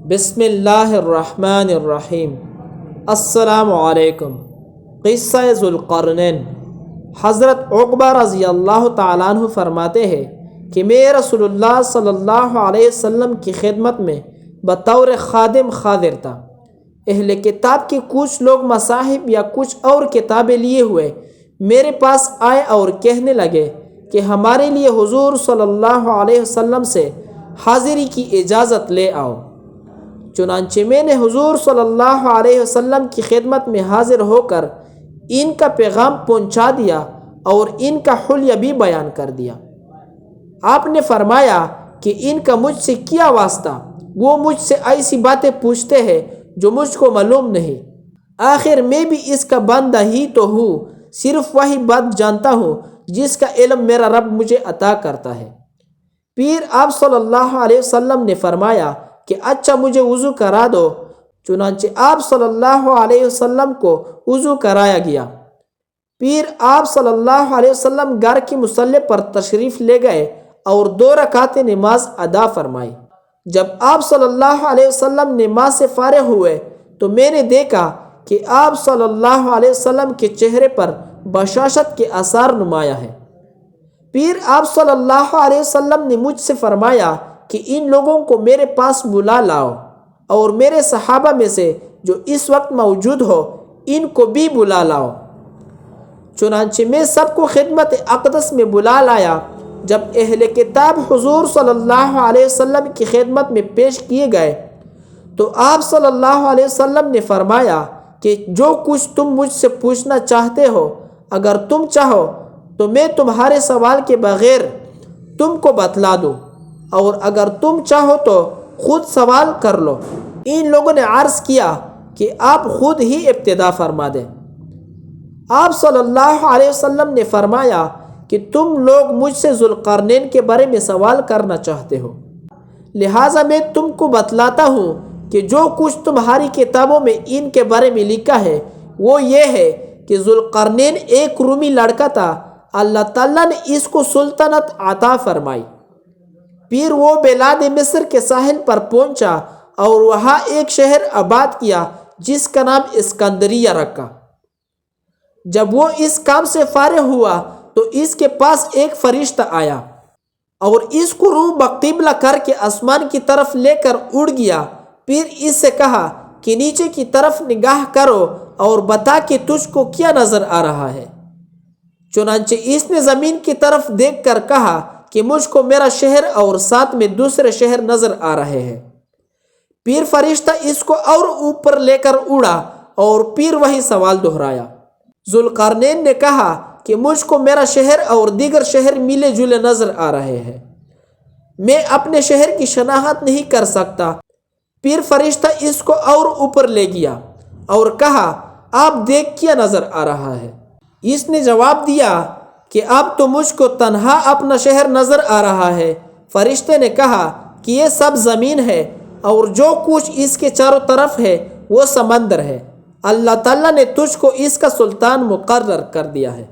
بسم اللہ الرحمن الرحیم۔ السلام علیکم۔ قصہ ذوالقرنین۔ حضرت عقبہ رضی اللہ تعالیٰ عنہ فرماتے ہیں کہ میں رسول اللہ صلی اللہ علیہ وسلم کی خدمت میں بطور خادم حاضر تھا۔ اہل کتاب کے کچھ لوگ مصاحف یا کچھ اور کتابیں لیے ہوئے میرے پاس آئے اور کہنے لگے کہ ہمارے لیے حضور صلی اللہ علیہ وسلم سے حاضری کی اجازت لے آؤ۔ چنانچہ میں نے حضور صلی اللہ علیہ وسلم کی خدمت میں حاضر ہو کر ان کا پیغام پہنچا دیا اور ان کا حلیہ بھی بیان کر دیا۔ آپ نے فرمایا کہ ان کا مجھ سے کیا واسطہ، وہ مجھ سے ایسی باتیں پوچھتے ہیں جو مجھ کو معلوم نہیں۔ آخر میں بھی اس کا بندہ ہی تو ہوں، صرف وہی بات جانتا ہوں جس کا علم میرا رب مجھے عطا کرتا ہے۔ پھر آپ صلی اللہ علیہ وسلم نے فرمایا کہ اچھا مجھے وضو کرا دو۔ چنانچہ آپ صلی اللہ علیہ وسلم کو وضو کرایا گیا۔ پھر آپ صلی اللہ علیہ وسلم گھر کی مصلی پر تشریف لے گئے اور 2 رکعت نماز ادا فرمائی۔ جب آپ صلی اللہ علیہ وسلم نماز سے فارغ ہوئے تو میں نے دیکھا کہ آپ صلی اللہ علیہ وسلم کے چہرے پر بشاشت کے آثار نمایاں ہیں۔ پھر آپ صلی اللہ علیہ وسلم نے مجھ سے فرمایا کہ ان لوگوں کو میرے پاس بلا لاؤ اور میرے صحابہ میں سے جو اس وقت موجود ہو ان کو بھی بلا لاؤ۔ چنانچہ میں سب کو خدمت اقدس میں بلا لایا۔ جب اہل کتاب حضور صلی اللہ علیہ وسلم کی خدمت میں پیش کیے گئے تو آپ صلی اللہ علیہ وسلم نے فرمایا کہ جو کچھ تم مجھ سے پوچھنا چاہتے ہو، اگر تم چاہو تو میں تمہارے سوال کے بغیر تم کو بتلا دوں، اور اگر تم چاہو تو خود سوال کر لو۔ ان لوگوں نے عرض کیا کہ آپ خود ہی ابتدا فرما دیں۔ آپ صلی اللہ علیہ وسلم نے فرمایا کہ تم لوگ مجھ سے ذوالقرنین کے بارے میں سوال کرنا چاہتے ہو، لہٰذا میں تم کو بتلاتا ہوں کہ جو کچھ تمہاری کتابوں میں ان کے بارے میں لکھا ہے وہ یہ ہے کہ ذوالقرنین ایک رومی لڑکا تھا، اللہ تعالیٰ نے اس کو سلطنت عطا فرمائی۔ پھر وہ بلاد مصر کے ساحل پر پہنچا اور وہاں ایک شہر آباد کیا جس کا نام اسکندریہ رکھا۔ جب وہ اس کام سے فارغ ہوا تو اس کے پاس ایک فرشتہ آیا اور اس کو روح بقبلہ کر کے آسمان کی طرف لے کر اڑ گیا۔ پھر اس سے کہا کہ نیچے کی طرف نگاہ کرو اور بتا کہ تجھ کو کیا نظر آ رہا ہے۔ چنانچہ اس نے زمین کی طرف دیکھ کر کہا کہ مجھ کو میرا شہر اور ساتھ میں دوسرے شہر نظر آ رہے ہیں۔ پھر فرشتہ اس کو اور اوپر لے کر اڑا اور پھر وہی سوال دہرایا۔ ذوالقرنین نے کہا کہ مجھ کو میرا شہر اور دیگر شہر ملے جلے نظر آ رہے ہیں، میں اپنے شہر کی شناخت نہیں کر سکتا۔ پھر فرشتہ اس کو اور اوپر لے گیا اور کہا آپ دیکھ کیا نظر آ رہا ہے؟ اس نے جواب دیا کہ اب تو مجھ کو تنہا اپنا شہر نظر آ رہا ہے۔ فرشتے نے کہا کہ یہ سب زمین ہے اور جو کچھ اس کے چاروں طرف ہے وہ سمندر ہے، اللہ تعالیٰ نے تجھ کو اس کا سلطان مقرر کر دیا ہے۔